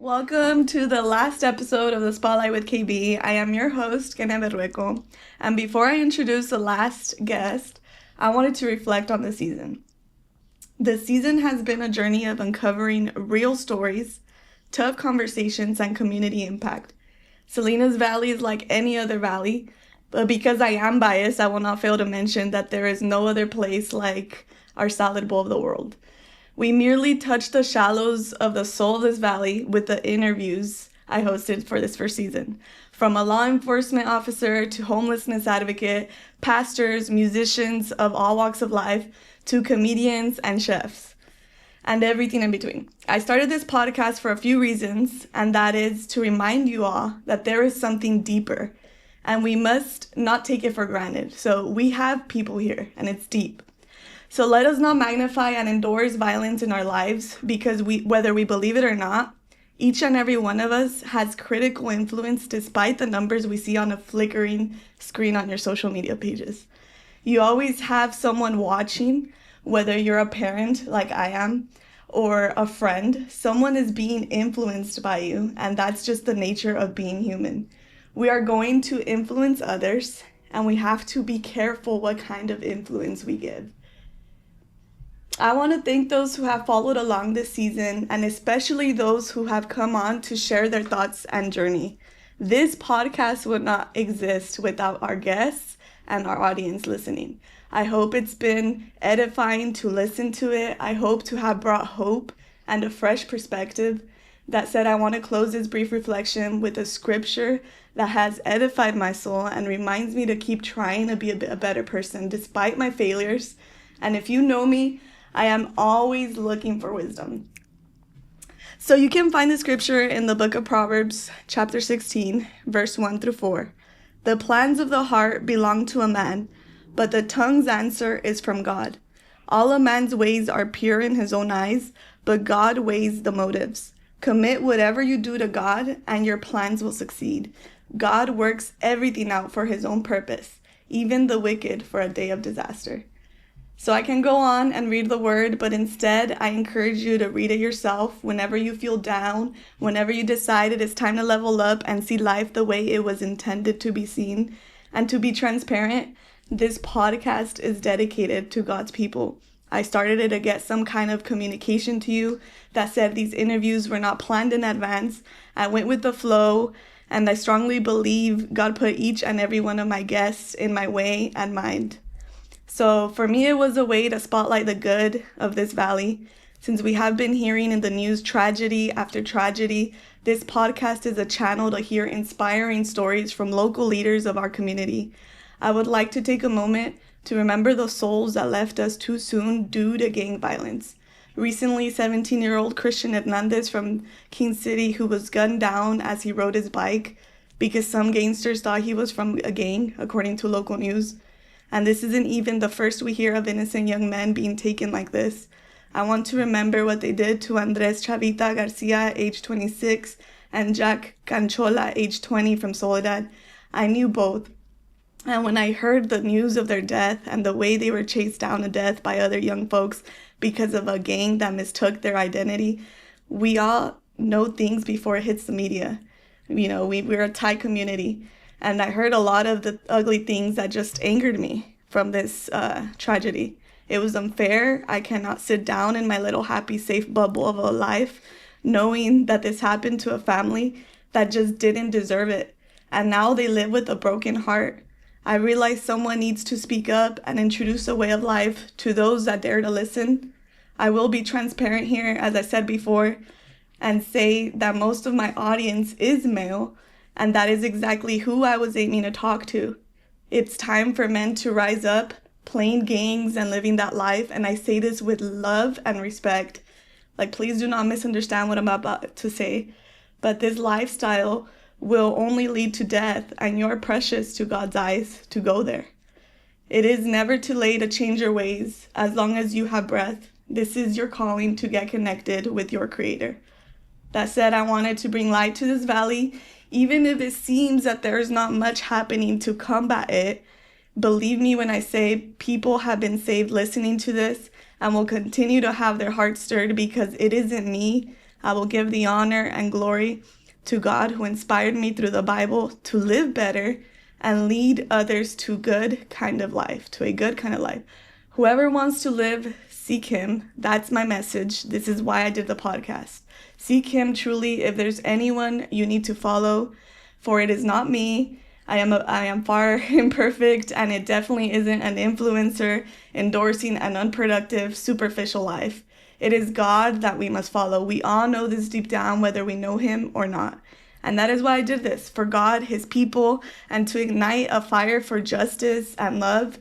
Welcome to the last episode of the Spotlight with KB. I am your host, Gregory. And before I introduce the last guest, I wanted to reflect on the season. The season has been a journey of uncovering real stories, tough conversations, and community impact. Salinas Valley is like any other valley, but because I am biased, I will not fail to mention that there is no other place like our salad bowl of the world. We merely touched the shallows of the soul of this valley with the interviews I hosted for this first season. From a law enforcement officer to homelessness advocate, pastors, musicians of all walks of life, to comedians and chefs, and everything in between. I started this podcast for a few reasons, and that is to remind you all that there is something deeper, and we must not take it for granted. So we have people here, and it's deep. So let us not magnify and endorse violence in our lives because whether we believe it or not, each and every one of us has critical influence despite the numbers we see on a flickering screen on your social media pages. You always have someone watching, whether you're a parent like I am or a friend, someone is being influenced by you, and that's just the nature of being human. We are going to influence others, and we have to be careful what kind of influence we give. I want to thank those who have followed along this season, and especially those who have come on to share their thoughts and journey. This podcast would not exist without our guests and our audience listening. I hope it's been edifying to listen to it. I hope to have brought hope and a fresh perspective. That said, I want to close this brief reflection with a scripture that has edified my soul and reminds me to keep trying to be a better person despite my failures. And if you know me, I am always looking for wisdom. So you can find the scripture in the book of Proverbs, chapter 16, verse 1 through 4. The plans of the heart belong to a man, but the tongue's answer is from God. All a man's ways are pure in his own eyes, but God weighs the motives. Commit whatever you do to God, and your plans will succeed. God works everything out for his own purpose, even the wicked for a day of disaster. So I can go on and read the word, but instead I encourage you to read it yourself whenever you feel down, whenever you decide it is time to level up and see life the way it was intended to be seen. And to be transparent, this podcast is dedicated to God's people. I started it to get some kind of communication to you. That said, these interviews were not planned in advance. I went with the flow, and I strongly believe God put each and every one of my guests in my way and mind. So for me, it was a way to spotlight the good of this valley. Since we have been hearing in the news tragedy after tragedy, this podcast is a channel to hear inspiring stories from local leaders of our community. I would like to take a moment to remember the souls that left us too soon due to gang violence. Recently, 17-year-old Christian Hernandez from King City, who was gunned down as he rode his bike because some gangsters thought he was from a gang, according to local news. And this isn't even the first we hear of innocent young men being taken like this. I want to remember what they did to Andres Chavita Garcia, age 26, and Jack Canchola, age 20, from Soledad. I knew both. And when I heard the news of their death and the way they were chased down to death by other young folks because of a gang that mistook their identity, we all know things before it hits the media. You know, we're a tight community. And I heard a lot of the ugly things that just angered me from this tragedy. It was unfair. I cannot sit down in my little happy, safe bubble of a life knowing that this happened to a family that just didn't deserve it. And now they live with a broken heart. I realize someone needs to speak up and introduce a way of life to those that dare to listen. I will be transparent here, as I said before, and say that most of my audience is male. And that is exactly who I was aiming to talk to. It's time for men to rise up, playing gangs and living that life. And I say this with love and respect. Like, please do not misunderstand what I'm about to say. But this lifestyle will only lead to death, and you're precious to God's eyes to go there. It is never too late to change your ways as long as you have breath. This is your calling to get connected with your Creator. That said, I wanted to bring light to this valley. Even if it seems that there's not much happening to combat it, believe me when I say people have been saved listening to this and will continue to have their hearts stirred because it isn't me, I will give the honor and glory to God who inspired me through the Bible to live better and lead others to a good kind of life. Whoever wants to live, seek him. That's my message. This is why I did the podcast. Seek him truly. If there's anyone you need to follow, for it is not me. I am far imperfect, and it definitely isn't an influencer endorsing an unproductive, superficial life. It is God that we must follow. We all know this deep down, whether we know him or not. And that is why I did this, for God, his people, and to ignite a fire for justice and love.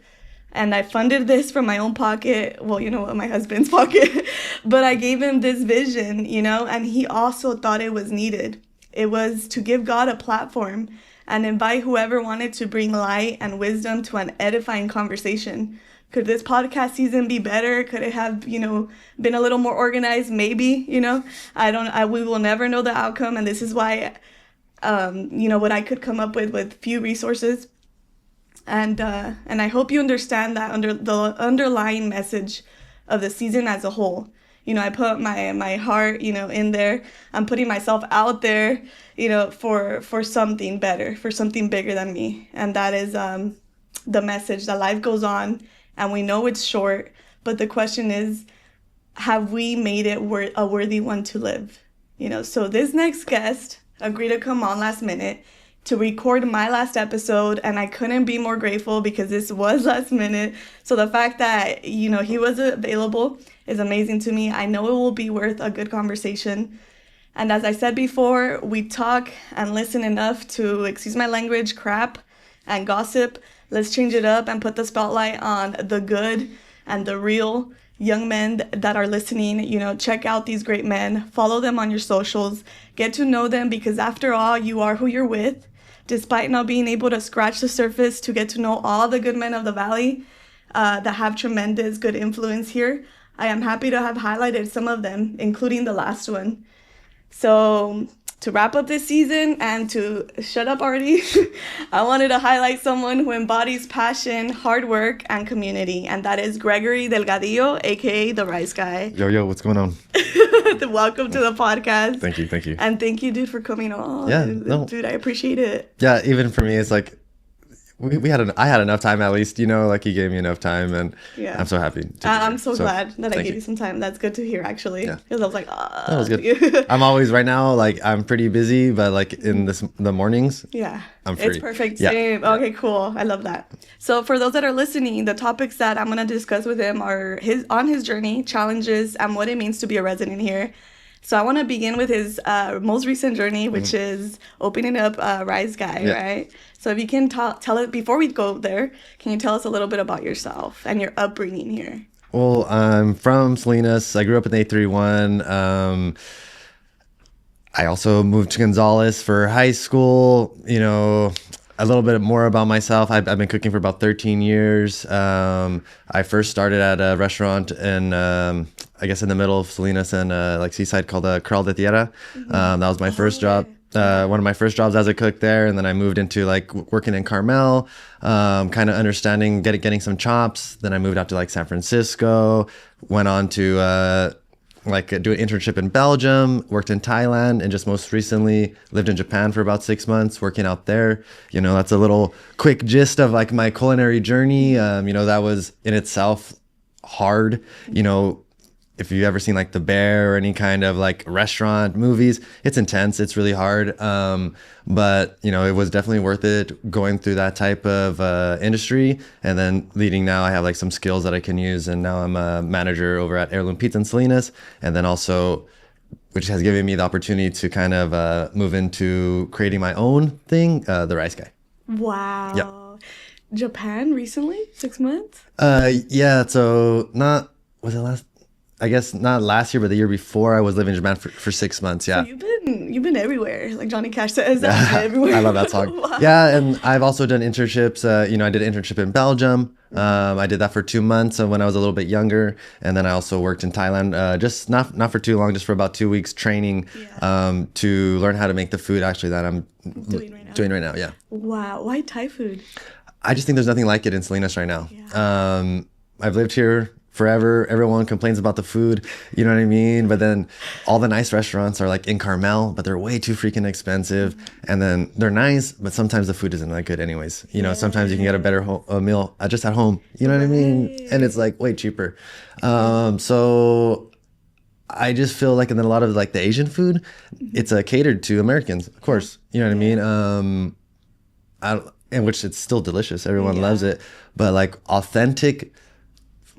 And I funded this from my own pocket. Well, my husband's pocket. But I gave him this vision, and he also thought it was needed. It was to give God a platform and invite whoever wanted to bring light and wisdom to an edifying conversation. Could this podcast season be better? Could it have, been a little more organized? Maybe, we will never know the outcome. And this is why, what I could come up with few resources. And I hope you understand that under the underlying message of the season as a whole. I put my heart, in there. I'm putting myself out there, for something better, for something bigger than me. And that is the message that life goes on, and we know it's short. But the question is, have we made it a worthy one to live? So this next guest agreed to come on last minute to record my last episode, and I couldn't be more grateful because this was last minute. So the fact that, he was available is amazing to me. I know it will be worth a good conversation. And as I said before, we talk and listen enough to, excuse my language, crap and gossip. Let's change it up and put the spotlight on the good and the real young men that are listening. Check out these great men, follow them on your socials, get to know them, because after all, you are who you're with. Despite not being able to scratch the surface to get to know all the good men of the Valley that have tremendous good influence here, I am happy to have highlighted some of them, including the last one. So to wrap up this season and to shut up already, I wanted to highlight someone who embodies passion, hard work, and community, and that is Gregory Delgadillo, aka the Rice Gai. Yo, what's going on? Welcome to the podcast. Thank you. And thank you, dude, for coming on. Yeah, dude, I appreciate it. Yeah, even for me, it's like I had enough time, at least, like he gave me enough time, and yeah. I'm so happy. I'm so glad that I gave you some time. That's good to hear, actually. Yeah. Because I was like, that was good. I'm always right now, I'm pretty busy, but in the mornings, yeah, I'm free. It's perfect. Yeah. Same. Yeah. Okay, cool. I love that. So for those that are listening, the topics that I'm gonna discuss with him are on his journey, challenges, and what it means to be a resident here. So I want to begin with his most recent journey, which is opening up Rice Gai, right? So if you can tell it, before we go there, can you tell us a little bit about yourself and your upbringing here? Well, I'm from Salinas. I grew up in 831. I also moved to Gonzales for high school. A little bit more about myself. I've been cooking for about 13 years. I first started at a restaurant in, I guess, in the middle of Salinas and Seaside called Corral de Tierra. That was my first job. One of my first jobs as a cook there. And then I moved into working in Carmel, kind of understanding, getting some chops. Then I moved out to San Francisco, went on to do an internship in Belgium, worked in Thailand, and just most recently lived in Japan for about 6 months, working out there. That's a little quick gist of my culinary journey. That was in itself hard. If you've ever seen The Bear or any kind of restaurant movies, it's intense. It's really hard. But it was definitely worth it going through that type of industry. And then leading now, I have some skills that I can use. And now I'm a manager over at Heirloom Pizza in Salinas. And then also, which has given me the opportunity to kind of move into creating my own thing, the Rice Gai. Wow. Yep. Japan recently? 6 months? Yeah. So I guess not last year, but the year before, I was living in Japan for 6 months. Yeah. So you've been everywhere, like Johnny Cash says. Everywhere. I love that song. Wow. Yeah, and I've also done internships. I did an internship in Belgium. I did that for 2 months when I was a little bit younger, and then I also worked in Thailand. Just not for too long, just for about 2 weeks training to learn how to make the food actually that I'm doing right now. Yeah. Wow. Why Thai food? I just think there's nothing like it in Salinas right now. Yeah. I've lived here forever. Everyone complains about the food, you know what I mean? But then all the nice restaurants are like in Carmel, but they're way too freaking expensive. And then they're nice, but sometimes the food isn't that good anyways. You know, sometimes you can get a better a meal just at home, you know what I mean? And it's like way cheaper. So I just feel like, and then a lot of like the Asian food, it's catered to Americans, of course, you know what I mean? In which it's still delicious. Everyone loves it. But like authentic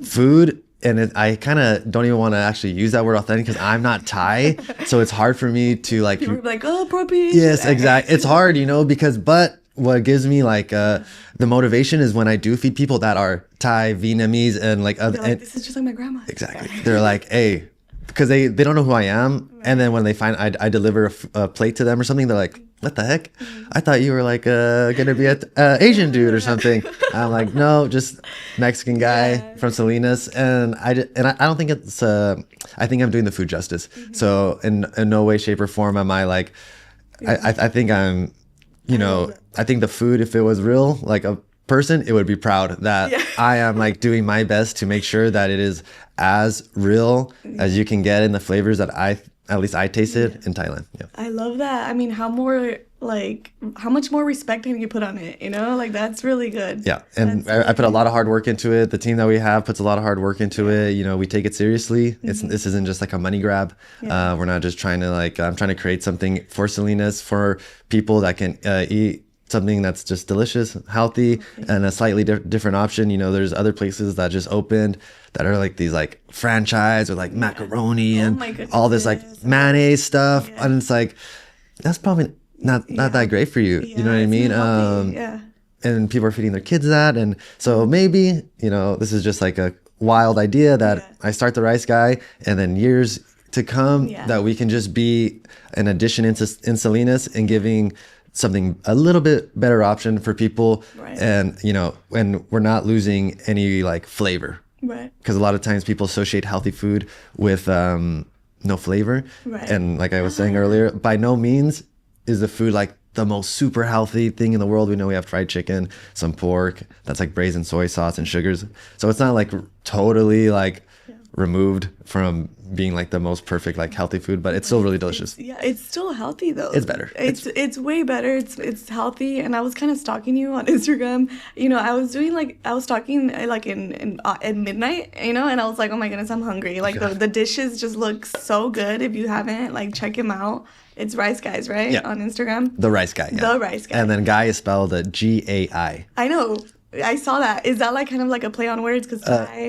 food, and I kind of don't even want to actually use that word authentic because I'm not Thai. So it's hard for me to like... People are like, oh, protein. Yes, exactly. It's hard, you know, because, but what gives me like the motivation is when I do feed people that are Thai, Vietnamese, and like other... Like, this is just like my grandma. Exactly. They're like, hey... Because they don't know who I am. Right. And then when they find I deliver a plate to them or something, they're like, what the heck? I thought you were like going to be an Asian dude or something. I'm like, no, just Mexican guy from Salinas. And I don't think it's, I think I'm doing the food justice. So in no way, shape or form am I like, I think I'm, you know, I think the food, if it was real, like a person, it would be proud that I am like doing my best to make sure that it is as real as you can get in the flavors that at least I tasted in Thailand. Yeah. I love that. I mean, how much more respect can you put on it? You know, like that's really good. Yeah. And I put a lot of hard work into it. The team that we have puts a lot of hard work into it. You know, we take it seriously. This isn't just like a money grab. We're not just trying to like, I'm trying to create something for Salinas, for people that can eat something that's just delicious, healthy, and a slightly different option. You know, there's other places that just opened that are like these like franchise with like macaroni and all this like mayonnaise stuff. And it's like, that's probably not that great for you. You know what I mean? And people are feeding their kids that. And so maybe, you know, this is just like a wild idea that I start the Rice Gai, and then years to come that we can just be an addition in Salinas and giving something a little bit better option for people. And you know, and we're not losing any like flavor, because a lot of times people associate healthy food with no flavor, and like I was saying earlier, by no means is the food like the most super healthy thing in the world. We know we have fried chicken, some pork that's like braised in soy sauce and sugars, so it's not like totally like removed from being like the most perfect like healthy food, but it's still really delicious. It's still healthy though. It's better. It's way better. It's healthy. And I was kind of stalking you on Instagram. You know, I was stalking like in at midnight, you know, and I was like, oh my goodness, I'm hungry. Like the dishes just look so good. If you haven't, like, check him out. It's Rice Guys, right? Yeah. On Instagram. The Rice Gai. Yeah. The Rice Gai. And then Gai is spelled Gai. I know. I saw that. Is that like kind of like a play on words? Because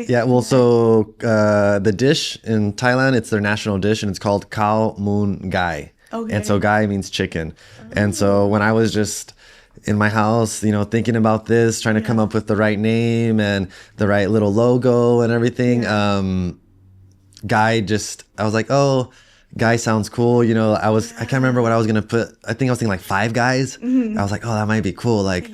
yeah, well, so the dish in Thailand, it's their national dish, and it's called Khao Mun Gai. Okay. And so Gai means chicken. And so when I was just in my house, you know, thinking about this, trying to come up with the right name and the right little logo and everything, Gai I was like, oh, Gai sounds cool. You know, I can't remember what I was going to put. I think I was thinking like 5 guys. I was like, oh, that might be cool. Like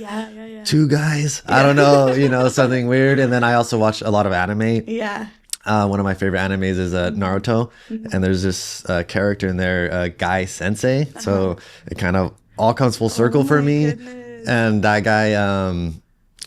2 guys. I don't know, you know, something weird. And then I also watch a lot of anime. Yeah. One of my favorite animes is Naruto. And there's this character in there, Gai Sensei. So it kind of all comes full circle for me. Goodness. And that guy,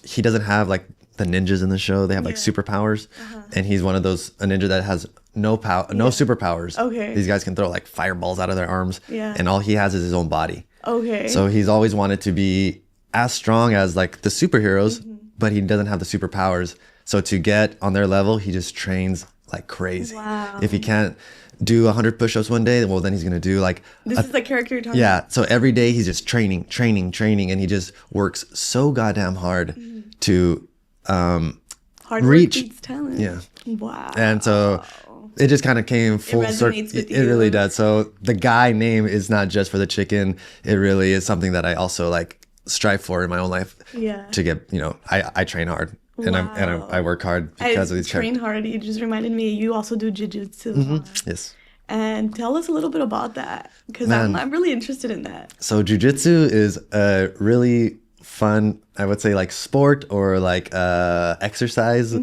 he doesn't have like the ninjas in the show. They have like superpowers. And he's one of those, a ninja that has no superpowers. Okay. These guys can throw like fireballs out of their arms. Yeah. And all he has is his own body. Okay. So he's always wanted to be as strong as like the superheroes, but he doesn't have the superpowers. So to get on their level, he just trains like crazy. Wow. If he can't do 100 push-ups one day, well, then he's gonna do like this is the character you're talking about. So every day he's just training, and he just works so goddamn hard to hard work beats talent. Yeah. Wow. And so it just kind of came full circle. It really does. So the Gai name is not just for the chicken. It really is something that I also like strive for in my own life. Yeah. To get, you know, I train hard. And I work hard because of these train hard. You just reminded me, you also do jiu-jitsu. Yes. And tell us a little bit about that, because I'm really interested in that. So jiu-jitsu is a really fun, I would say, like sport or like exercise.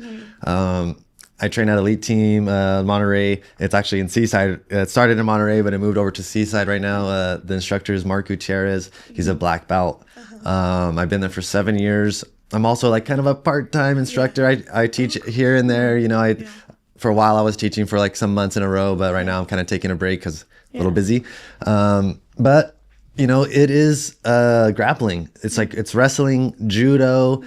I train at Elite Team, Monterey. It's actually in Seaside. It started in Monterey, but it moved over to Seaside right now. The instructor is Mark Gutierrez. He's a black belt. I've been there for 7 years. I'm also like kind of a part-time instructor. I teach here and there, for a while I was teaching for like some months in a row, but right now I'm kind of taking a break because a little busy. But it is grappling. It's like, it's wrestling, judo.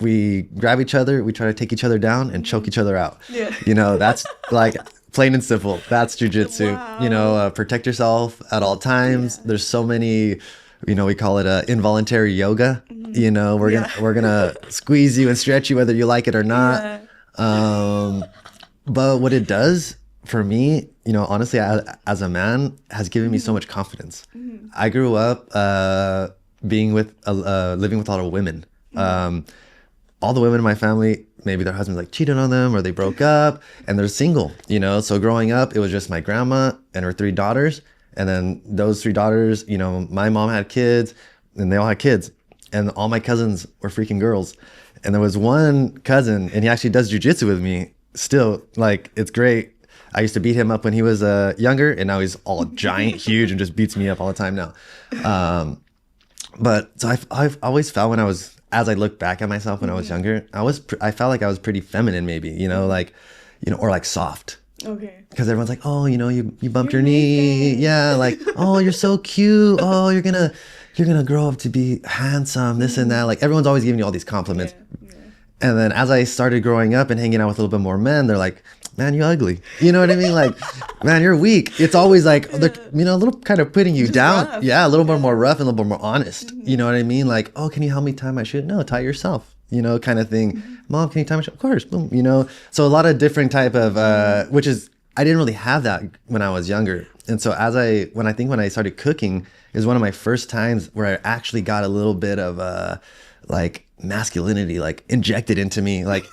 We grab each other, we try to take each other down and choke each other out. That's like plain and simple. That's jiu-jitsu. Wow. Protect yourself at all times. There's so many, we call it involuntary yoga. We're gonna squeeze you and stretch you whether you like it or not. But what it does for me, honestly, as a man, has given me so much confidence. I grew up living with a lot of women. All the women in my family, maybe their husbands like cheated on them or they broke up and they're single, So growing up, it was just my grandma and her 3 daughters. And then those 3 daughters, my mom had kids and they all had kids. And all my cousins were freaking girls. And there was one cousin, and he actually does jiu-jitsu with me still. Like, it's great. I used to beat him up when he was younger, and now he's all giant, huge, and just beats me up all the time now. But so I've always felt as I look back at myself when I was younger, I felt like I was pretty feminine, maybe, or like soft. Okay. Because everyone's like, oh, you bumped your knee. Yeah, like, oh, you're so cute. Oh, you're gonna grow up to be handsome, this and that. Like, everyone's always giving you all these compliments. Yeah. And then as I started growing up and hanging out with a little bit more men, they're like, man, you ugly. You know what I mean? Like, man, you're weak. It's always like, they're, a little kind of putting you Just down. rough. Yeah, a little bit more rough and a little bit more honest. You know what I mean? Like, oh, can you help me tie my shoe? No, tie it yourself. Kind of thing. Mom, can you tie my shoe? Of course. Boom. So a lot of different type of, which is, I didn't really have that when I was younger. And so when I started cooking, is one of my first times where I actually got a little bit of like masculinity like injected into me. Like,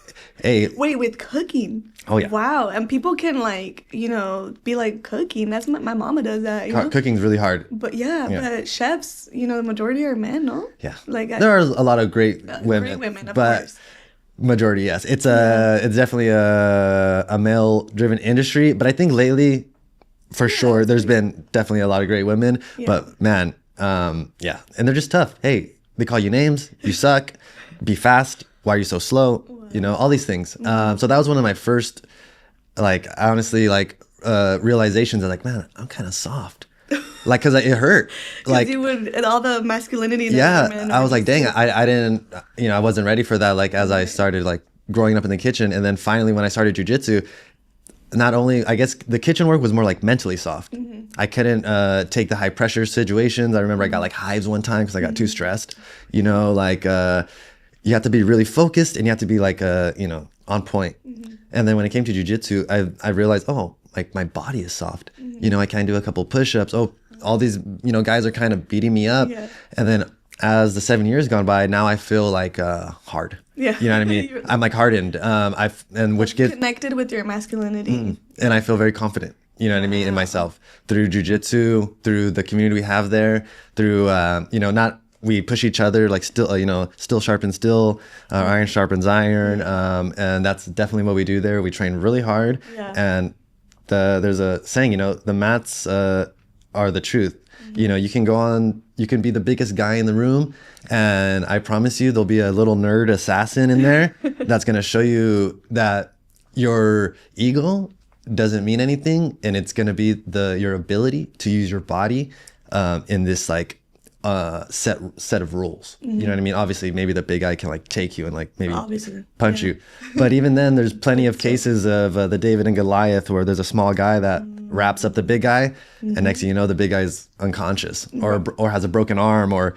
hey, Wait, with cooking? Oh yeah. Wow. And people can like, be like, cooking. That's my mama does that. Cooking's really hard. But but chefs, the majority are men, no? Yeah. Like there are a lot of great women. Great women, of but course. Majority, yes. It's definitely a male driven industry. But I think lately, for sure, there's been definitely a lot of great women. Yeah. But man, and they're just tough. Hey, they call you names. You suck. Be fast. Why are you so slow? Wow. All these things. So that was one of my first, realizations of like, man, I'm kind of soft. Like, cause it hurt. Like, you would, and all the masculinity. I was like, dang, I didn't, I wasn't ready for that. Like, as I started like growing up in the kitchen, and then finally when I started jiu-jitsu, not only, I guess the kitchen work was more like mentally soft. I couldn't take the high pressure situations. I remember I got like hives one time because I got too stressed. You have to be really focused and you have to be like, on point. And then when it came to jiu-jitsu, I realized, oh, like my body is soft. I can do a couple push-ups. Oh, all these, guys are kind of beating me up. Yeah. And then as the 7 years gone by, now I feel like hard. Yeah. You know what I mean? I'm like hardened. Which gives connected with your masculinity. and I feel very confident. You know what I mean? In myself through jiu-jitsu, through the community we have there, through we push each other like still sharpens still, iron sharpens iron. And that's definitely what we do there. We train really hard. Yeah. And there's a saying, the mats are the truth. You can be the biggest guy in the room, and I promise you there'll be a little nerd assassin in there that's going to show you that your ego doesn't mean anything, and it's going to be your ability to use your body in this like set of rules. You know what I mean? Obviously, maybe the big guy can like take you and like maybe punch you. But even then, there's plenty of cases of the David and Goliath where there's a small guy that wraps up the big guy, and next thing you know, the big guy's unconscious or has a broken arm or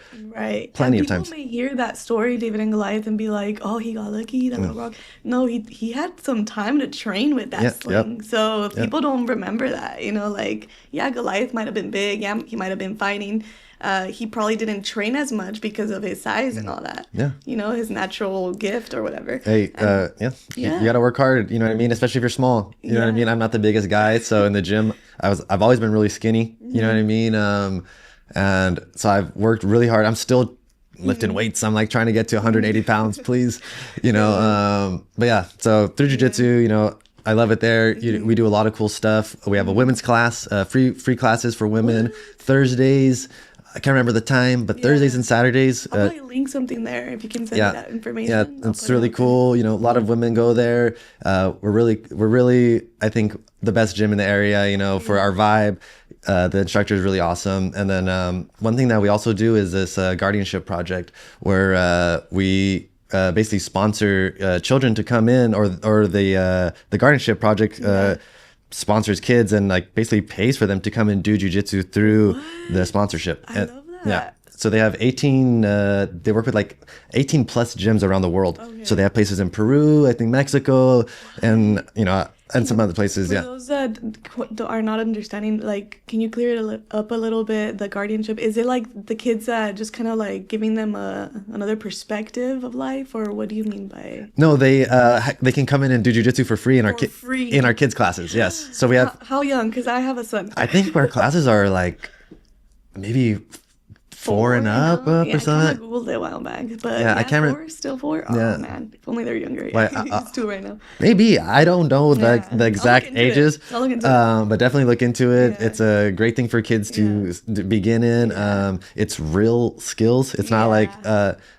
plenty of times. People may hear that story, David and Goliath, and be like, "Oh, he got lucky. That got wrong." No, he had some time to train with that sling. Yep. So people don't remember that. Goliath might have been big. Yeah, he might have been fighting. He probably didn't train as much because of his size and all that. Yeah. His natural gift or whatever. Hey, you got to work hard. You know what I mean? Especially if you're small. You know what I mean? I'm not the biggest guy, so in the gym, I've always been really skinny. You know what I mean? And so I've worked really hard. I'm still lifting weights. I'm like trying to get to 180 pounds, please. But yeah, so through jiu-jitsu, I love it there. We do a lot of cool stuff. We have a women's class, free classes for women Thursdays. I can't remember the time, but Thursdays and Saturdays. I'll probably link something there if you can send me that information. Yeah, it's really cool. You know, a lot of women go there. We're really, I think, the best gym in the area, you know, for our vibe. The instructor is really awesome. And then one thing that we also do is this guardianship project where we basically sponsor children to come in, or the guardianship project sponsors kids and like basically pays for them to come and do jiu-jitsu through the sponsorship. I love that. Yeah. So they have 18, they work with like 18 plus gyms around the world. Okay. So they have places in Peru, I think Mexico, and, you know, and some other places. For those that are not understanding, like, can you clear it up a little bit? The guardianship, is it like the kids that just kind of like giving them another perspective of life, or what do you mean by? No, they can come in and do jiu-jitsu for free in our kids classes. Yes. So we have. How young? Because I have a son. I think our classes are like maybe 4 and up or something. I googled it a while back, but I can't remember. Still 4. Oh man, if only they're younger. He's 2 right now. Maybe, I don't know the exact ages. I'll look into it. But definitely look into it. It's a great thing for kids to begin in. It's real skills. It's not like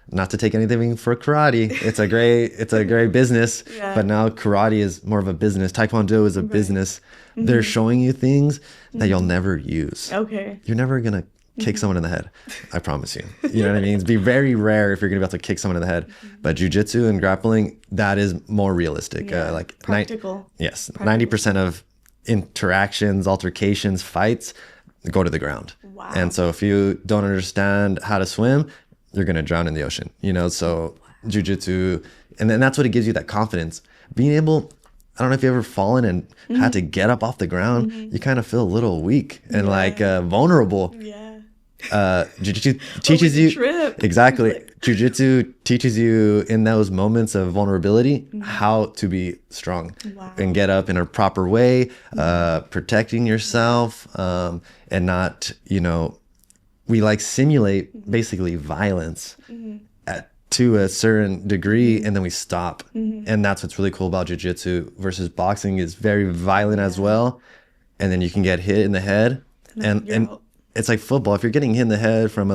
not to take anything for karate. It's a great business. But now karate is more of a business. Taekwondo is a business. Mm-hmm. They're showing you things that you'll never use. Okay. You're never gonna kick someone in the head. I promise you. You know what I mean? It'd be very rare if you're going to be able to kick someone in the head. But jiu-jitsu and grappling, that is more realistic. Like practical. Yes. 90% of interactions, altercations, fights go to the ground. Wow. And so if you don't understand how to swim, you're going to drown in the ocean. You know, so jiu-jitsu, and then that's what it gives you, that confidence. Being able, I don't know if you've ever fallen and had to get up off the ground, you kind of feel a little weak and like vulnerable. Yeah. Jiu-jitsu teaches you exactly. Jiu-jitsu teaches you in those moments of vulnerability how to be strong and get up in a proper way, protecting yourself, and not, you know, we like simulate basically violence to a certain degree, and then we stop. And that's what's really cool about jiu-jitsu versus boxing, is very violent as well, and then you can get hit in the head, and it's like football. If you're getting hit in the head from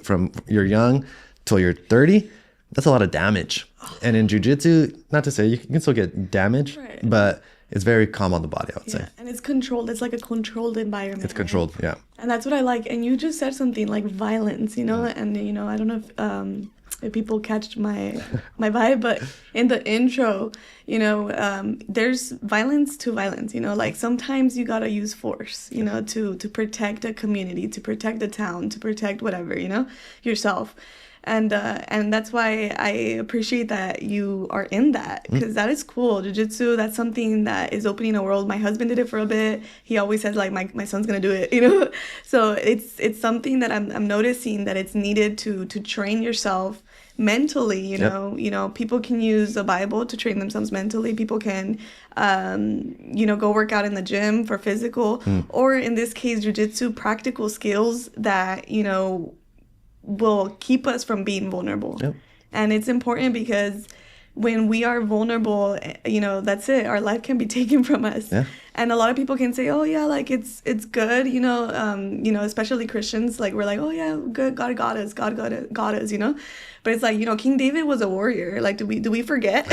from you're young till you're 30, that's a lot of damage. And in jiu-jitsu, not to say you can still get damage, but it's very calm on the body, I would say. And it's controlled. It's like a controlled environment. It's controlled, And that's what I like. And you just said something like violence, you know, and, you know, I don't know if people catch my vibe, but in the intro, you know, there's violence to violence, you know, like sometimes you gotta use force, you know, to protect a community, to protect a town, to protect whatever, you know, yourself. And that's why I appreciate that you are in that, because that is cool. Jiu-jitsu, that's something that is opening a world. My husband did it for a bit. He always says, like, my son's gonna do it, you know. So it's something that I'm noticing that it's needed to train yourself mentally, you know. You know, people can use the Bible to train themselves mentally. People can you know, go work out in the gym for physical, or in this case jiu-jitsu, practical skills that, you know, will keep us from being vulnerable. And it's important because when we are vulnerable, you know, that's it. Our life can be taken from us. And a lot of people can say, oh yeah, like it's good, you know, especially Christians, like we're like, oh yeah, good, God got us, God got us, you know. But it's like, you know, King David was a warrior. Like, do we forget?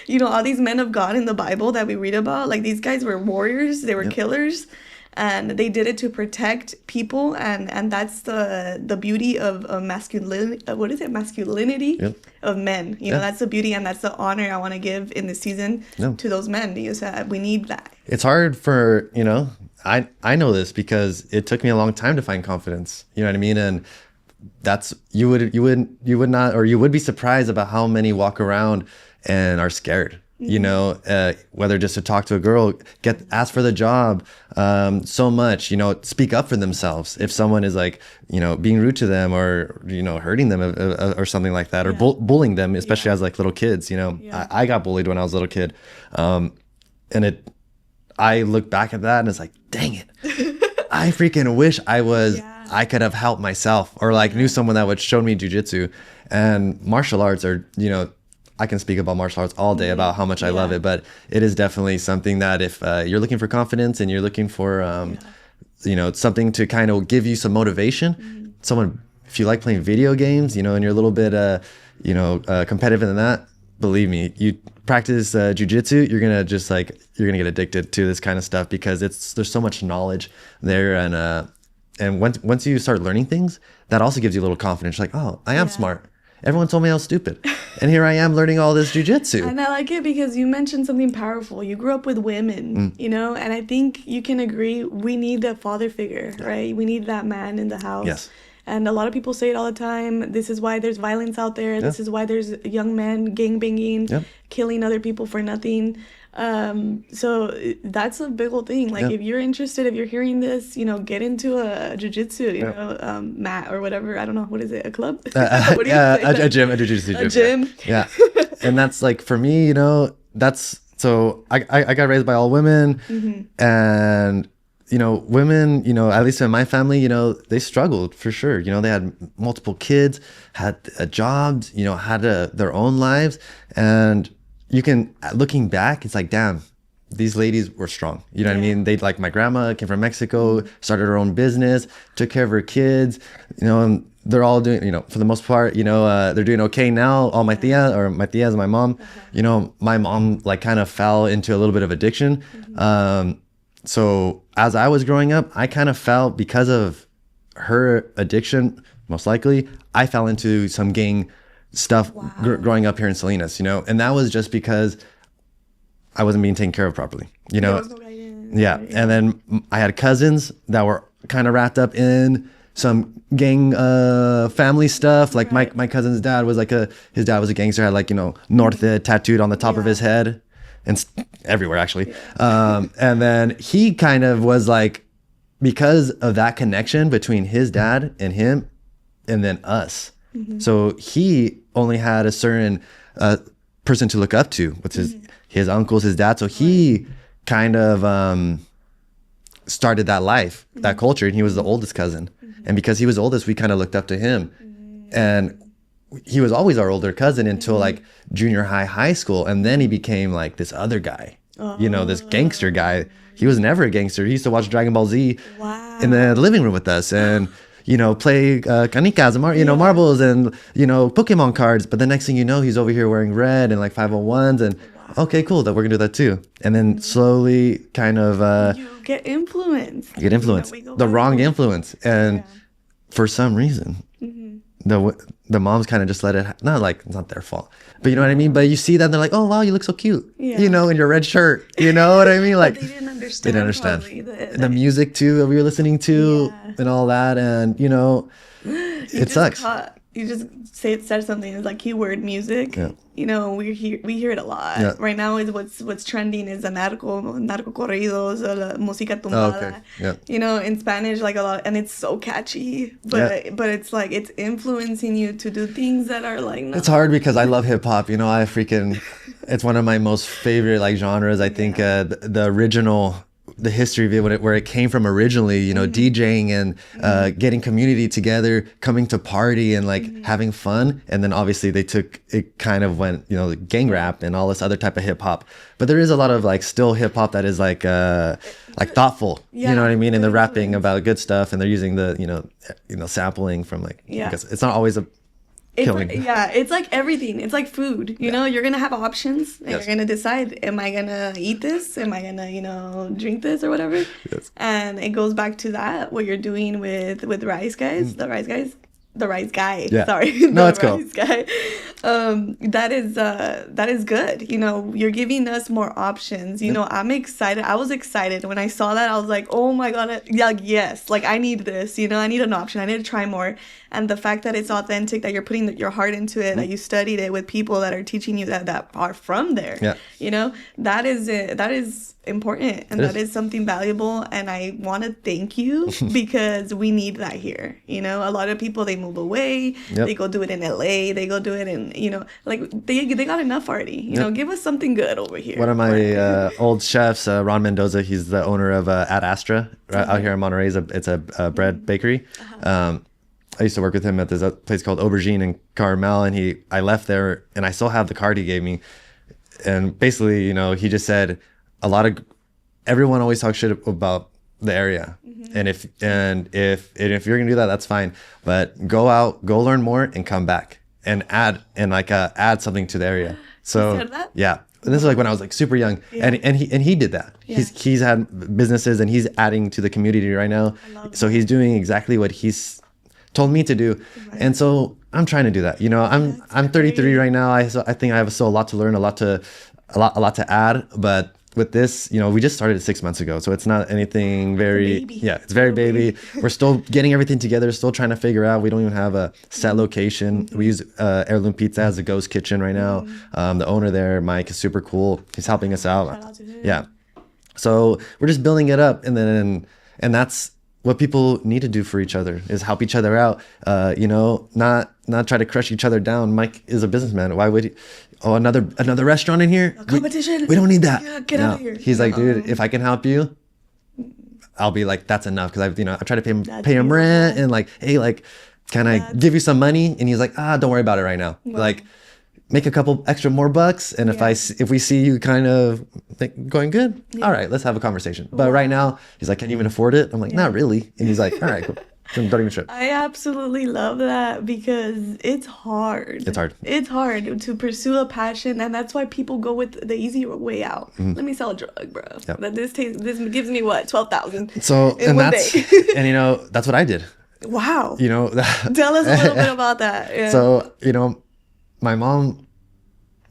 You know, all these men of God in the Bible that we read about, like these guys were warriors, they were killers. And they did it to protect people, and that's the beauty of masculinity. What is it? Masculinity of men. You know, that's the beauty, and that's the honor I want to give in this season to those men, because we need that. It's hard for, you know, I know this because it took me a long time to find confidence. You know what I mean? And that's you would not, or you would be surprised about how many walk around and are scared. You know, whether just to talk to a girl, ask for the job, so much, you know, speak up for themselves. If someone is like, you know, being rude to them or, you know, hurting them or something like that, or bullying them, especially as like little kids, you know, I got bullied when I was a little kid. And I look back at that and it's like, dang it, I freaking wish I could have helped myself, or like knew someone that would show me jiu-jitsu. And martial arts are, you know, I can speak about martial arts all day about how much I love it, but it is definitely something that if you're looking for confidence and you're looking for it's something to kind of give you some motivation. Someone, if you like playing video games, and you're a little bit, competitive in that, believe me, you practice jiu-jitsu, you're gonna get addicted to this kind of stuff because there's so much knowledge there, and once you start learning things, that also gives you a little confidence. Like, oh, I am smart. Everyone told me I was stupid, and here I am learning all this jiu-jitsu. And I like it because you mentioned something powerful. You grew up with women, and I think you can agree we need a father figure, right? We need that man in the house. Yes. And a lot of people say it all the time. This is why there's violence out there. This is why there's young men gangbanging, killing other people for nothing. So that's a big old thing. Like if you're interested, if you're hearing this, get into a jiu-jitsu, mat or whatever. I don't know. What is it? A club? What do you say? A gym, a jiu-jitsu gym. A gym. Yeah. And that's like, for me, that's, so I got raised by all women, and women, at least in my family, they struggled for sure. They had multiple kids, had jobs, had their own lives. And looking back, it's like, damn, these ladies were strong. You know what I mean? Like my grandma came from Mexico, started her own business, took care of her kids, and they're all doing, for the most part, they're doing okay now. All my tias, my mom, my mom like kind of fell into a little bit of addiction. So as I was growing up, I kind of felt, because of her addiction, most likely, I fell into some gang stuff growing up here in Salinas, and that was just because I wasn't being taken care of properly, Yeah. And then I had cousins that were kind of wrapped up in some gang family stuff. Like my cousin's dad was his dad was a gangster, had North tattooed on the top of his head. And everywhere, actually. And then he kind of was like, because of that connection between his dad and him, and then us. So he only had a certain person to look up to, with his uncles, his dad. So he kind of started that life, that culture, and he was the oldest cousin. And because he was oldest, we kind of looked up to him. And he was always our older cousin until like junior high school. And then he became like this other guy, this gangster guy. He was never a gangster. He used to watch Dragon Ball Z in the living room with us and, play canicas and, marbles and, Pokemon cards. But the next thing you know, he's over here wearing red and like 501s and okay, cool, that we're gonna do that too. And then slowly kind of you get influenced. The wrong influence. And for some reason, the moms kind of just let it, not like it's not their fault, but you know what I mean? But you see that and they're like, oh, wow, you look so cute, in your red shirt. You know what I mean? Like, they didn't understand. The music too that we were listening to and all that. And, it sucks. You just said something. It's like keyword music. Yeah. We hear it a lot. Yeah. Right now is what's trending is the narco corridos, la música tumbada. Oh, okay. Yeah. In Spanish, like a lot, and it's so catchy. But it's like it's influencing you to do things that are like. No. It's hard because I love hip hop. It's one of my most favorite like genres. I think the original. The history of it, where it came from originally, DJing and getting community together, coming to party and like having fun. And then obviously they took it, kind of went, the gang rap and all this other type of hip hop. But there is a lot of like still hip hop that is like thoughtful, you know what I mean? And they're rapping about good stuff and they're using the, sampling from like, because it's not always a killing. It's like everything. It's like food. You're gonna have options, and you're gonna decide: am I gonna eat this? Am I gonna, drink this or whatever? Yes. And it goes back to that what you're doing with Rice Guys, the Rice Gai. Yeah. Sorry, no, it's cool. Rice Gai. That is good. You're giving us more options. I'm excited. I was excited when I saw that. I was like, oh my god, yes, like I need this. I need an option. I need to try more. And the fact that it's authentic, that you're putting your heart into it, that you studied it with people that are teaching you that are from there. Yeah. That is important, and that is something valuable. And I want to thank you because we need that here. A lot of people, they move away. Yep. They go do it in LA. They go do it in, like they got enough already. Give us something good over here. One of my old chefs, Ron Mendoza, he's the owner of Ad Astra out here in Monterey. It's a bread bakery. I used to work with him at this place called Aubergine in Carmel, and I left there and I still have the card he gave me. And basically, he just said everyone always talks shit about the area. And if you're gonna do that, that's fine. But go out, go learn more, and come back and add something to the area. So You said that? yeah, and this is like when I was like super young, and he did that. Yeah. He's had businesses and he's adding to the community right now. So he's doing exactly what he's told me to do, and so I'm trying to do that. You know, I'm 33 right now. I think I have still a lot to learn, a lot to add, but with this, you know, we just started 6 months ago, so it's not anything very, it's very baby. We're still getting everything together, still trying to figure out. We don't even have a set location. We use Heirloom Pizza as a ghost kitchen right now. The owner there, Mike, is super cool. He's helping us out. Shout out to him. Yeah. So we're just building it up, and that's what people need to do for each other, is help each other out. You know, not try to crush each other down. Mike is a businessman. Why would he? Oh, another restaurant in here? Competition. We don't need that. Yeah, get out of here. He's like, dude, if I can help you, I'll be like, that's enough. Because I try to pay him rent, and like, hey, like, can I give you some money? And he's like, don't worry about it right now. Wow. Like, make a couple extra more bucks, and if we see you kind of like going good, all right, let's have a conversation. But right now, he's like, can you even afford it? I'm like, not really. And he's like, all right, cool. Don't even trip. I absolutely love that because it's hard. It's hard to pursue a passion, and that's why people go with the easy way out. Let me sell a drug, bro. Yep. That this gives me what, 12,000. So in one day. and you know, that's what I did. Wow. You know, Tell us a little bit about that. Yeah. So, you know, my mom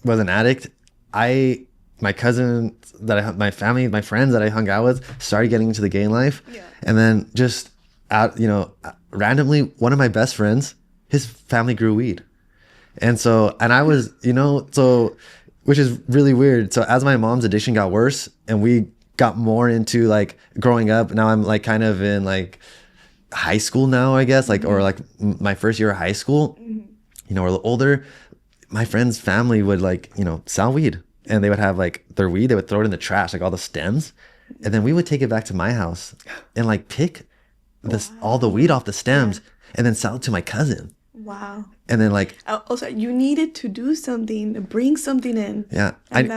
was an addict. My cousin my family, my friends that I hung out with started getting into the gang life. Yeah. And then just out, you know, randomly, one of my best friends, his family grew weed. And I was, you know, which is really weird. So as my mom's addiction got worse and we got more into like growing up, now I'm like kind of in like high school now, I guess, like, or like my first year of high school, you know, or a little older, my friend's family would like, you know, sell weed, and they would have like their weed, they would throw it in the trash, like all the stems. And then we would take it back to my house and like pick all the weed off the stems and then sell it to my cousin. Wow. And then like, also, you needed to do something, bring something in. Yeah.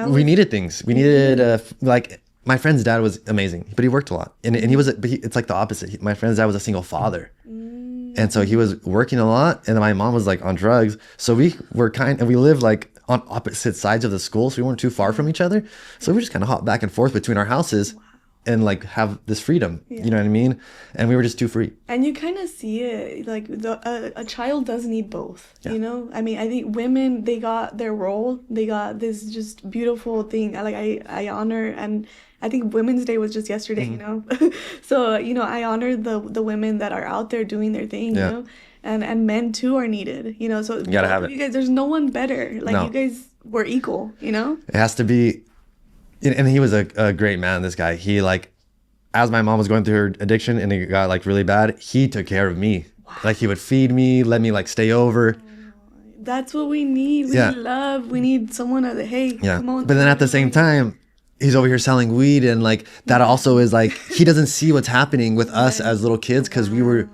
We needed things. We needed, like, my friend's dad was amazing, but he worked a lot. And it's like the opposite. My friend's dad was a single father. And so he was working a lot, and then my mom was like on drugs. So we lived like on opposite sides of the school. So we weren't too far from each other. So we just kind of hop back and forth between our houses. And like have this freedom, you know what I mean? And we were just too free. And you kind of see it, like a child does need both, you know? I mean, I think women, they got their role. They got this just beautiful thing. I honor, and I think Women's Day was just yesterday, you know? So, you know, I honor the women that are out there doing their thing, you know? And men too are needed, you know? So you gotta have it. You guys, there's no one better. Like, you guys were equal, you know? It has to be. And he was a great man, this guy. He like, as my mom was going through her addiction and it got like really bad, he took care of me. Wow. Like he would feed me, let me like stay over. That's what we need. We need love. We need someone to, hey, come on. But then at the same time, he's over here selling weed, and like that also is like, he doesn't see what's happening with us as little kids, because we were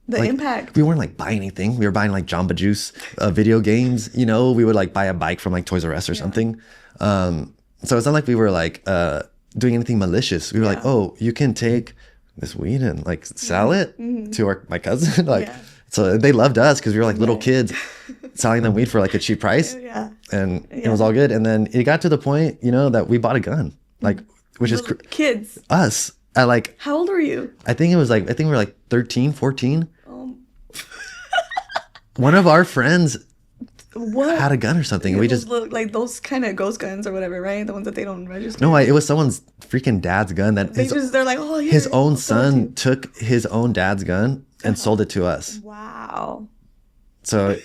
the like, impact. We weren't like buying anything. We were buying like Jamba Juice, video games, you know. We would like buy a bike from like Toys R Us or something. So it's not like we were like doing anything malicious. We were like, oh, you can take this weed and like sell it to my cousin. Like, so they loved us because we were like little kids selling them weed for like a cheap price. And it was all good. And then it got to the point, you know, that we bought a gun, like, which is kids. Us at like, how old were you? I think we were like 13, 14. One of our friends had a gun or something. Yeah, we just look like those kind of ghost guns or whatever, right? The ones that they don't register. No, it was someone's freaking dad's gun that they're like, oh yeah. His own son took his own dad's gun and sold it to us. Wow. So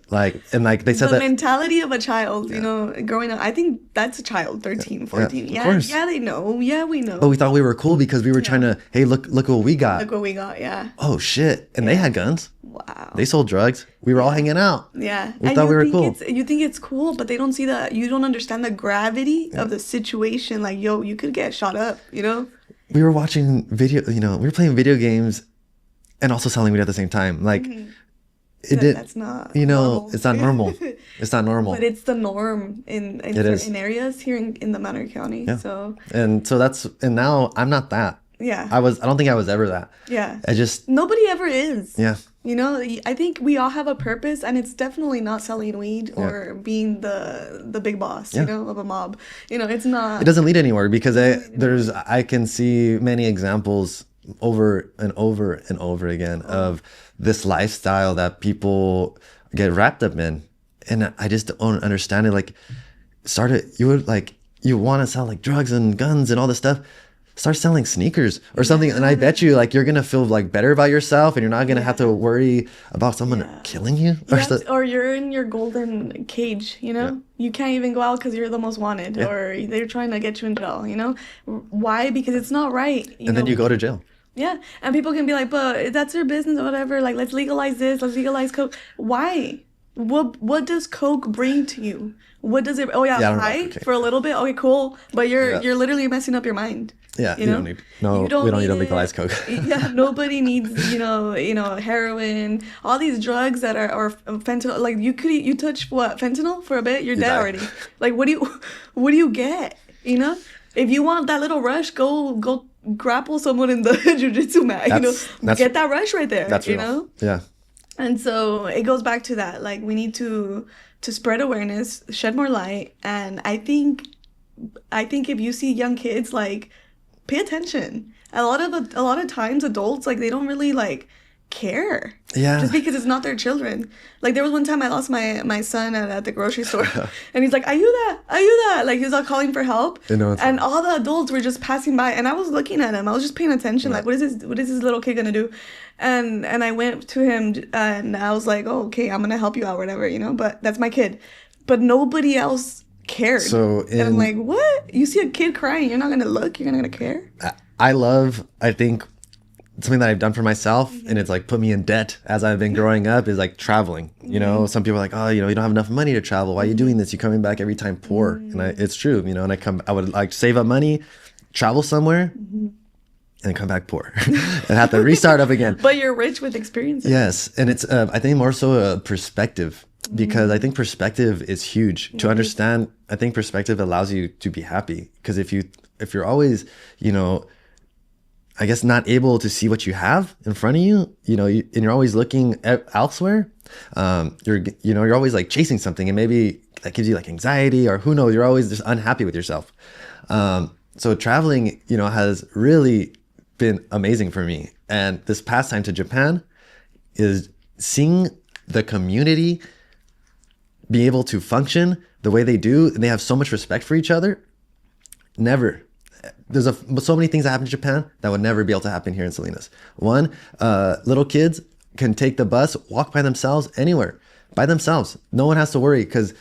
like, and like they said the that mentality of a child, you know, growing up, I think that's a child, 13, 14. Yeah, of course. Yeah, they know. Yeah, we know. But we thought we were cool because we were trying to, hey, look what we got. Look what we got, yeah. Oh shit. And they had guns. Wow. They sold drugs. We were all hanging out. Yeah. We thought we were cool. You think it's cool, but they don't see you don't understand the gravity of the situation. Like, yo, you could get shot up, you know? We were watching we were playing video games and also selling weed at the same time. Like, that's not normal. It's not normal. It's not normal. But it's the norm in certain areas here in the Montgomery County. Yeah. So and now I'm not that. Yeah. I don't think I was ever that. Yeah. I just... Nobody ever is. Yeah. You know, I think we all have a purpose, and it's definitely not selling weed or being the big boss, you know, of a mob. You know, it's not. It doesn't lead anywhere because I can see many examples over and over and over again of this lifestyle that people get wrapped up in, and I just don't understand it. Like, you want to sell like drugs and guns and all this stuff. Start selling sneakers or something, and I bet you like you're gonna feel like better about yourself, and you're not gonna have to worry about someone killing you or you're in your golden cage. You know, you can't even go out because you're the most wanted, or they're trying to get you in jail. You know, why? Because it's not right. And then you go to jail. Yeah, and people can be like, but that's their business or whatever. Like, let's legalize this. Let's legalize coke. Why? What does coke bring to you? What does it? Oh yeah, high for a little bit. Okay, cool. But you're literally messing up your mind. Yeah, you don't need we don't need to legalize coke. Yeah, nobody needs you know heroin, all these drugs that are or fentanyl. Like you touch what fentanyl for a bit, you're dead already. Like what do you get? You know, if you want that little rush, go grapple someone in the jiu-jitsu mat. Get that rush right there. That's real. You know. Yeah. And so it goes back to that. Like we need to spread awareness, shed more light, and I think if you see young kids like. Pay attention. A lot of times adults like they don't really like care. Yeah. Just because it's not their children. Like there was one time I lost my son at the grocery store, and he's like, "Are you that?" Like he was all calling for help, and all the adults were just passing by, and I was looking at him. I was just paying attention. Like, what is this little kid gonna do? And I went to him and I was like, "Oh, okay, I'm gonna help you out, whatever, you know." But that's my kid. But nobody else cared. And I'm like, what? You see a kid crying, you're not gonna look, you're not gonna care? I think something that I've done for myself, and it's like put me in debt as I've been growing up, is like traveling. You know, some people are like, oh, you know, you don't have enough money to travel. Why are you doing this? You're coming back every time poor. And it's true, you know, and I would like save up money, travel somewhere, and come back poor and have to restart up again. But you're rich with experiences. Yes. And it's, I think more so a perspective. Because I think perspective is huge to understand. I think perspective allows you to be happy. Because if you're always, you know, I guess not able to see what you have in front of you, you know, and you're always looking elsewhere, you're always like chasing something, and maybe that gives you like anxiety, or who knows, you're always just unhappy with yourself. So traveling, you know, has really been amazing for me. And this past time to Japan is seeing the community be able to function the way they do, and they have so much respect for each other. There's so many things that happen in Japan that would never be able to happen here in Salinas. One, little kids can take the bus, walk by themselves anywhere, by themselves. No one has to worry, because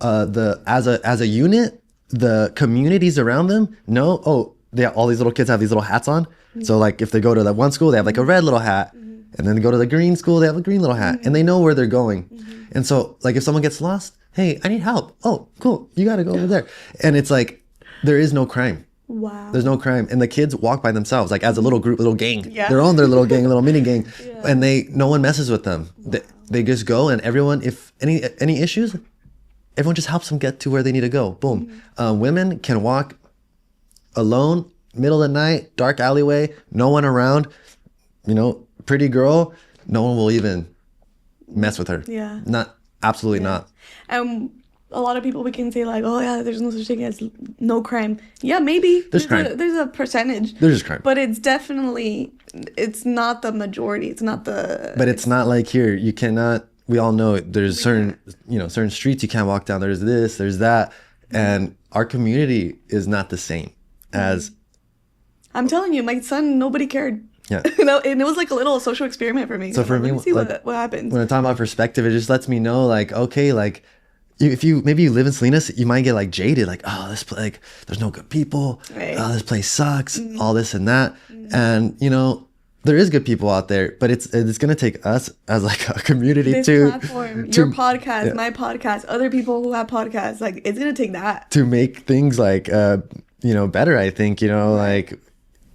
as a unit, the communities around them know, all these little kids have these little hats on. So like if they go to that one school, they have like a red little hat, and then they go to the green school, they have a green little hat, and they know where they're going. And so like if someone gets lost, hey, I need help. Oh, cool. You got to go over there. And it's like, there is no crime. Wow. There's no crime. And the kids walk by themselves, like as a little group, little gang. Yeah. They're on their little gang, little mini gang. Yeah. And no one messes with them. Wow. They just go, and everyone, if any issues, everyone just helps them get to where they need to go. Boom. Women can walk alone, middle of the night, dark alleyway, no one around, you know, pretty girl, no one will even mess with her. Yeah. Absolutely not. A lot of people, we can say like, oh yeah, there's no such thing as no crime. Yeah, maybe there's crime. There's a percentage. There's crime, but it's definitely, it's not the majority. It's not the. But it's not like here. You cannot. We all know there's certain streets you can't walk down. There's this, there's that, and our community is not the same as. I'm telling you, my son, nobody cared. Yeah. And it was like a little social experiment for me. So for me, let me see what happens. When I talk about perspective, it just lets me know, like, okay, like, if you live in Salinas, you might get like jaded, like, oh, this place, like, there's no good people. Right. Oh, this place sucks. All this and that. And you know, there is good people out there, but it's gonna take us as like a community platform, your podcast, my podcast, other people who have podcasts. Like, it's gonna take that to make things like better. I think like.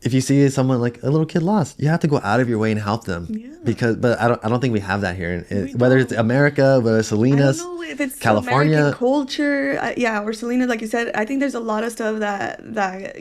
If you see someone like a little kid lost, you have to go out of your way and help them. Yeah. But I don't think we have that here. Whether it's America, whether it's Salinas, I don't know if it's California, American culture, or Salinas, like you said. I think there's a lot of stuff that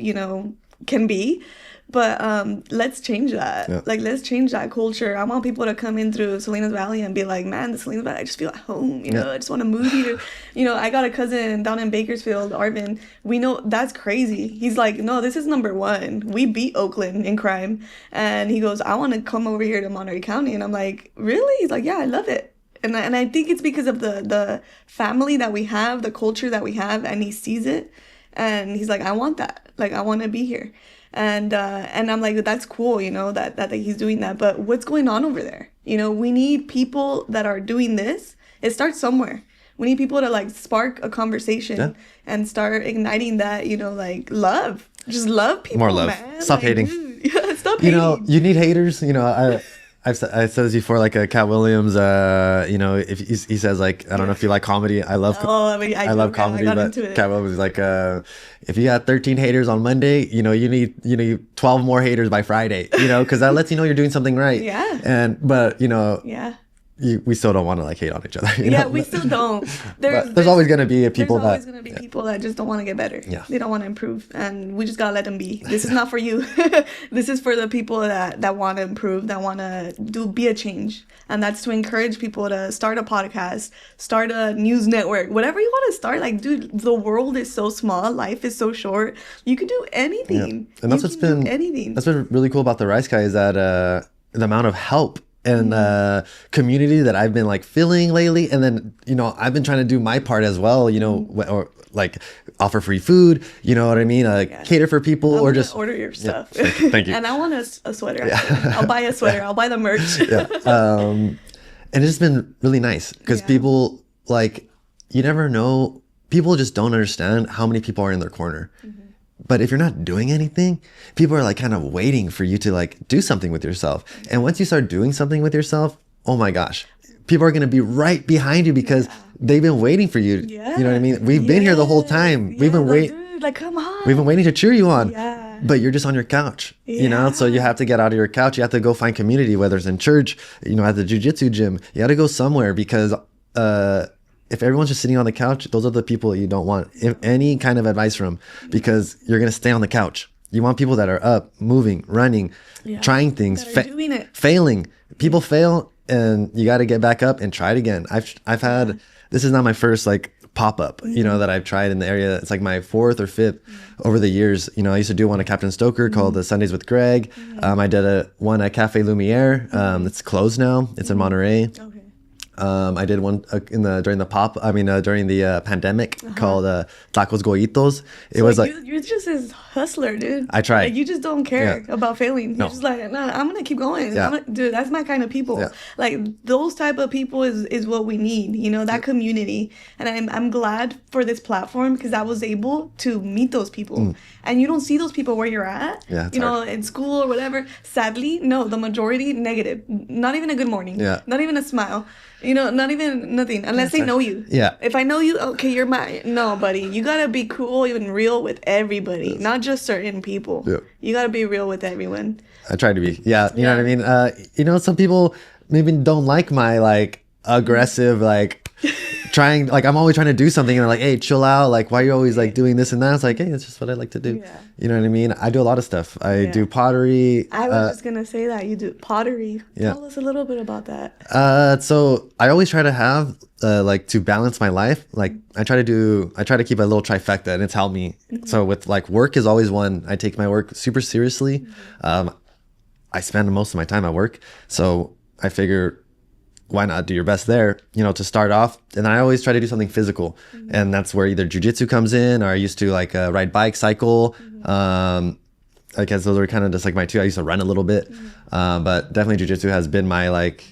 can be, But let's change that. Yeah. Like, let's change that culture. I want people to come in through Salinas Valley and be like, man, the Salinas Valley, I just feel at home. You know, I just want to move here. You know, I got a cousin down in Bakersfield, Arvin. We know that's crazy. He's like, no, this is number one. We beat Oakland in crime. And he goes, I want to come over here to Monterey County. And I'm like, really? He's like, yeah, I love it. And I think it's because of the family that we have, the culture that we have, and he sees it. And he's like, I want that. Like, I want to be here. And I'm like, that's cool, you know, that he's doing that. But what's going on over there? You know, we need people that are doing this. It starts somewhere. We need people to like spark a conversation and start igniting that, you know, like love. Just love people. More love. Man. Stop like, hating. Dude, stop hating. You know, you need haters. You know, I said this before, like Cat Williams, you know, if he says like, I don't know if you like comedy. I love comedy, but Cat Williams is like, if you got 13 haters on Monday, you know, you need 12 more haters by Friday, you know, because that lets you know you're doing something right. Yeah. But you know, we still don't want to like hate on each other. You know? We still don't. There's always going to be people that just don't want to get better. Yeah. They don't want to improve, and we just gotta let them be. This is not for you. This is for the people that want to improve, that want to be a change, and that's to encourage people to start a podcast, start a news network, whatever you want to start. Like, dude, the world is so small, life is so short. You could do anything. Yeah. And that's been really cool about the Rice Gai is that the amount of help and community that I've been like feeling lately, and then you know I've been trying to do my part as well, you know, or like offer free food, you know what I mean, cater for people, or just order your stuff. Thank you. And I want a sweater. I'll buy a sweater. I'll buy the merch. And it's just been really nice because people, like, you never know, people just don't understand how many people are in their corner. But if you're not doing anything, people are like kind of waiting for you to like do something with yourself. And once you start doing something with yourself, oh my gosh, people are going to be right behind you because they've been waiting for you. You know what I mean? We've been here the whole time. We've been waiting. Like, come on. We've been waiting to cheer you on. But you're just on your couch, you know? So you have to get out of your couch. You have to go find community, whether it's in church, you know, at the Jiu-Jitsu gym. You got to go somewhere because if everyone's just sitting on the couch, those are the people you don't want any kind of advice from, because you're going to stay on the couch. You want people that are up, moving, running, trying things, doing it. failing. People fail, and you got to get back up and try it again. I've had, this is not my first like pop-up, you know, that I've tried in the area. It's like my 4th or 5th over the years. You know, I used to do one at Captain Stoker called the Sundays with Greg. I did one at Cafe Lumiere. It's closed now. It's in Monterey. I did one during the pandemic called Tacos Goitos. It was like you're just a hustler, dude. I try. Like, you just don't care about failing. No. You're just like, nah, I'm gonna keep going. Yeah. Dude, that's my kind of people. Yeah. Like, those type of people is what we need. You know, that community. And I'm glad for this platform because I was able to meet those people. And you don't see those people where you're at. Yeah, you know, in school or whatever. Sadly, no, the majority negative. Not even a good morning. Yeah. Not even a smile. You know, not even nothing, unless they know you. Yeah. If I know you, okay, you're my... No, buddy. You gotta be cool and real with everybody, not just certain people. Yeah. You gotta be real with everyone. I try to be. Yeah, you know what I mean? You know, some people maybe don't like my, like, aggressive, like... trying, like, I'm always trying to do something, and they're like, hey, chill out, like, why are you always like doing this and that? It's like, hey, it's just what I like to do. You know what I mean? I do a lot of stuff. I do pottery. I was just gonna say that you do pottery. Tell us a little bit about that. So I always try to have like, to balance my life, like I try to keep a little trifecta, and it's helped me. So with like work is always one. I take my work super seriously. I spend most of my time at work, so I figure, why not do your best there, you know, to start off. And I always try to do something physical. And that's where either jiu-jitsu comes in, or I used to like ride bike, cycle. I guess those are kind of just like my two. I used to run a little bit. But definitely jiu-jitsu has been my like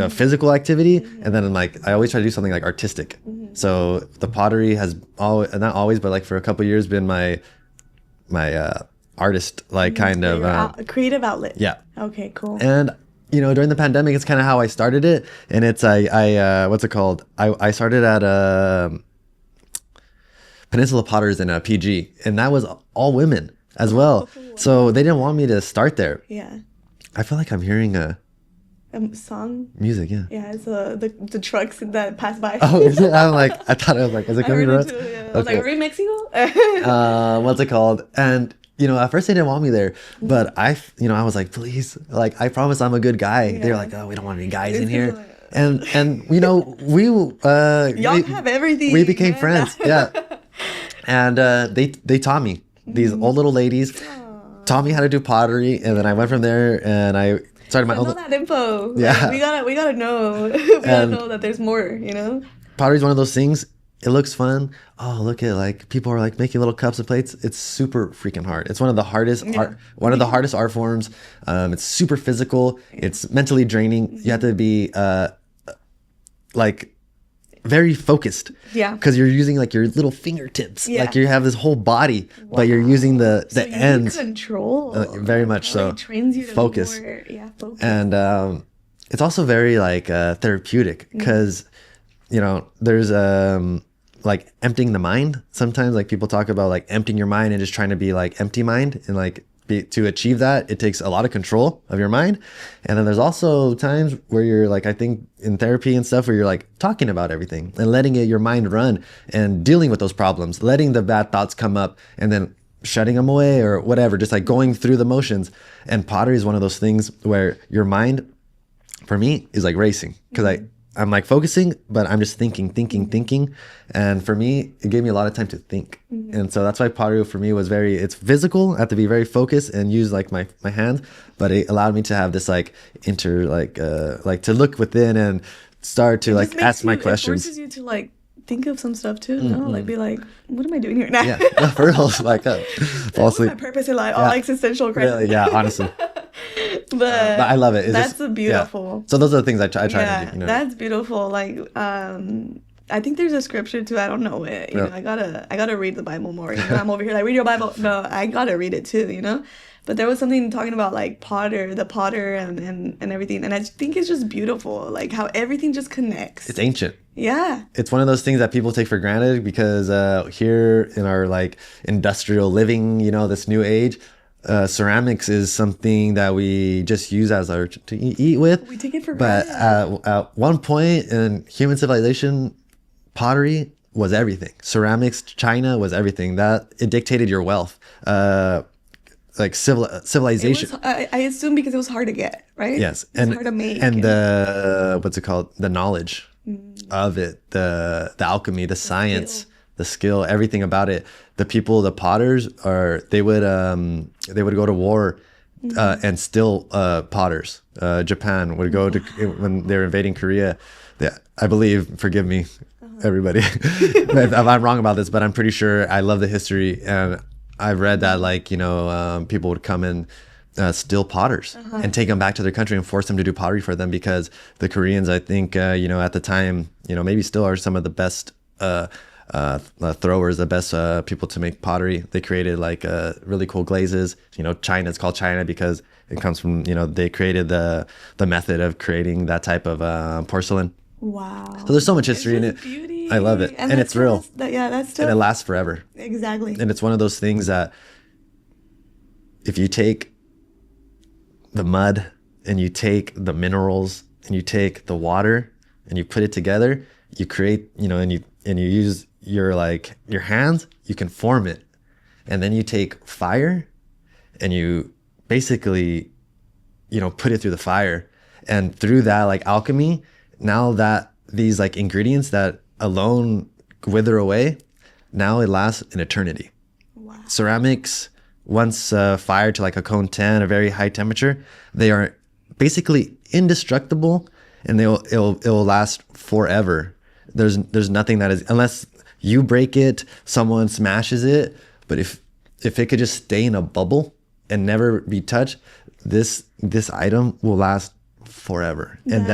physical activity. And then like I always try to do something like artistic. So the pottery has not always, but like for a couple of years been my artist, like kind of creative outlet. Yeah. Okay, cool. And you know, during the pandemic, it's kind of how I started it. And it's, what's it called? I started at Peninsula Potters in PG, and that was all women as well. Wow. So they didn't want me to start there. Yeah. I feel like I'm hearing a song. Music, yeah. Yeah, it's the trucks that pass by. Oh, is it? I thought it was like, is it coming to us? I was like, are we in Mexico? What's it called? And at first they didn't want me there, but I was like, please, like, I promise I'm a good guy. Yeah. They're like, oh, we don't want any guys in It's here. like- And Y'all have everything. we became man. friends. Yeah. And they taught me, these old little ladies taught me how to do pottery, and then I went from there and I started my All own. that info. Yeah. Like, we gotta know. We gotta And- know that there's more. Pottery is one of those things. It looks fun. Oh, look at, like, people are like making little cups and plates. It's super freaking hard. It's one of the hardest art forms. It's super physical. It's mentally draining. You have to be like very focused. Yeah. Because you're using like your little fingertips. Yeah. Like you have this whole body, but you're using the So you need ends. control. Very much so. It trains you to Focus. Be more, focus. And it's also very like therapeutic because there's like emptying the mind. Sometimes like people talk about like emptying your mind and just trying to be like empty mind, and like to achieve that, it takes a lot of control of your mind. And then there's also times where you're like, I think in therapy and stuff, where you're like talking about everything and letting your mind run and dealing with those problems, letting the bad thoughts come up and then shutting them away or whatever, just like going through the motions. And pottery is one of those things where your mind, for me, is like racing, because I'm like focusing, but I'm just thinking. And for me, it gave me a lot of time to think. And so that's why pottery for me was it's physical. I have to be very focused and use like my hands, but it allowed me to have this like like to look within and start to like ask my questions. It forces you to like think of some stuff too, like be like, what am I doing here now? Yeah, no, for real. Like fall What's asleep. my purpose in life? All existential crisis. Really, yeah, honestly. But I love it. It's that's just, beautiful. So those are the things I try to do. That's beautiful. Like, I think there's a scripture too. I don't know it. You know, I gotta read the Bible more. I'm over here like, read your Bible. No, I gotta read it too. But there was something talking about like the potter and everything, and I think it's just beautiful, like how everything just connects. It's ancient. Yeah. It's one of those things that people take for granted because here in our like industrial living, this new age, ceramics is something that we just use as our to eat with. We take it for granted. But at one point in human civilization, pottery was everything. Ceramics, China was everything. That it dictated your wealth. Like civilization. I assume because it was hard to get, right? Yes, and hard to make. And the what's it called? The knowledge of it, the alchemy, the science, the skill, everything about it. The people, the potters, they would go to war and steal potters. Japan would go to when they were invading Korea. I believe. Forgive me, everybody, if I'm wrong about this, but I'm pretty sure. I love the history, and I've read that like people would come and steal potters and take them back to their country and force them to do pottery for them, because the Koreans, I think at the time, maybe still are some of the best throwers, the best people to make pottery. They created like really cool glazes. China, it's called China because it comes from they created the method of creating that type of porcelain. Wow. So there's so much history in it. Beauty. I love it, and it's real. That's tough. And it lasts forever. Exactly. And it's one of those things that if you take the mud and you take the minerals and you take the water and you put it together, you create, and you use your hands, you can form it. And then you take fire and you basically, put it through the fire. And through that like alchemy, now that these like ingredients that alone wither away, now it lasts an eternity. Wow. Ceramics, once fired to like a cone 10, a very high temperature, they are basically indestructible, and it'll last forever. There's nothing that is, unless you break it, someone smashes it. But if it could just stay in a bubble and never be touched, this item will last forever. And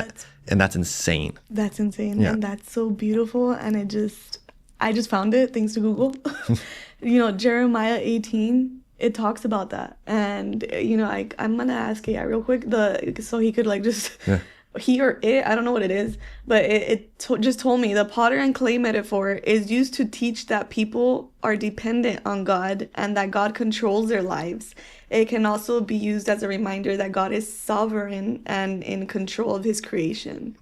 that's insane. That's insane. Yeah. And that's so beautiful. And I just found it thanks to Google. Jeremiah 18, it talks about that. And, I'm going to ask AI real quick, so he could like just, he or it, I don't know what it is, but just told me the potter and clay metaphor is used to teach that people are dependent on God and that God controls their lives. It can also be used as a reminder that God is sovereign and in control of his creation.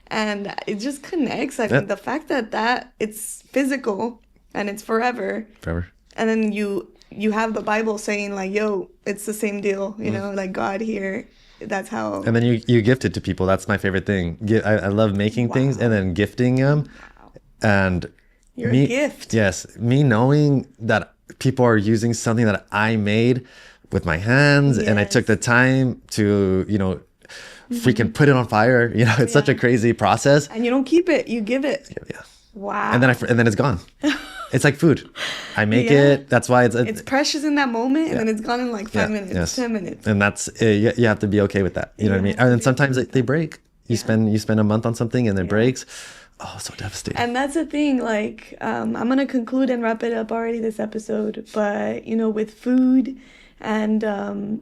And it just connects. I think the fact that it's physical and it's forever. Forever. And then you you have the Bible saying like, yo, it's the same deal, you know, like God here. That's how. And then you gift it to people. That's my favorite thing. I love making things and then gifting them. And You're a gift. Yes. Me knowing that people are using something that I made with my hands and I took the time to, you know, freaking put it on fire. You know, it's such a crazy process. And you don't keep it, you give it. Yeah. Wow. And then it's gone. It's like food. I make it. That's why it's precious in that moment, and then it's gone in like 5 minutes, 10 minutes. And that's you have to be okay with that. You know what I mean? And then sometimes they break. You spend a month on something and it breaks. Oh, so devastating. And that's the thing. Like, I'm gonna conclude and wrap it up already this episode. But you know, with food and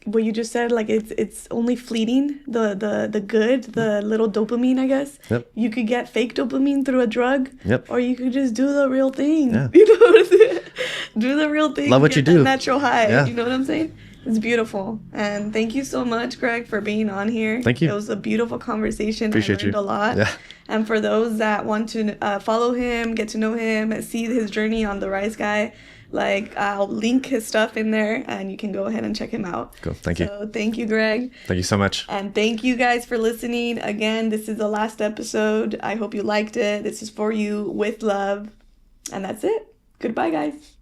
what you just said, like it's only fleeting. The good, the little dopamine, I guess. Yep. You could get fake dopamine through a drug. Yep. Or you could just do the real thing. Yeah. You know what I'm saying? Do the real thing. Love what you do. Natural high. Yeah. You know what I'm saying? It's beautiful. And thank you so much, Greg, for being on here. Thank you. It was a beautiful conversation. Appreciate I learned you. a lot. Yeah. And for those that want to follow him, get to know him, see his journey on the Rice Gai, like I'll link his stuff in there and you can go ahead and check him out. Cool. Thank you. So thank you, Greg. Thank you so much. And thank you guys for listening. Again, this is the last episode. I hope you liked it. This is for you with love. And that's it. Goodbye, guys.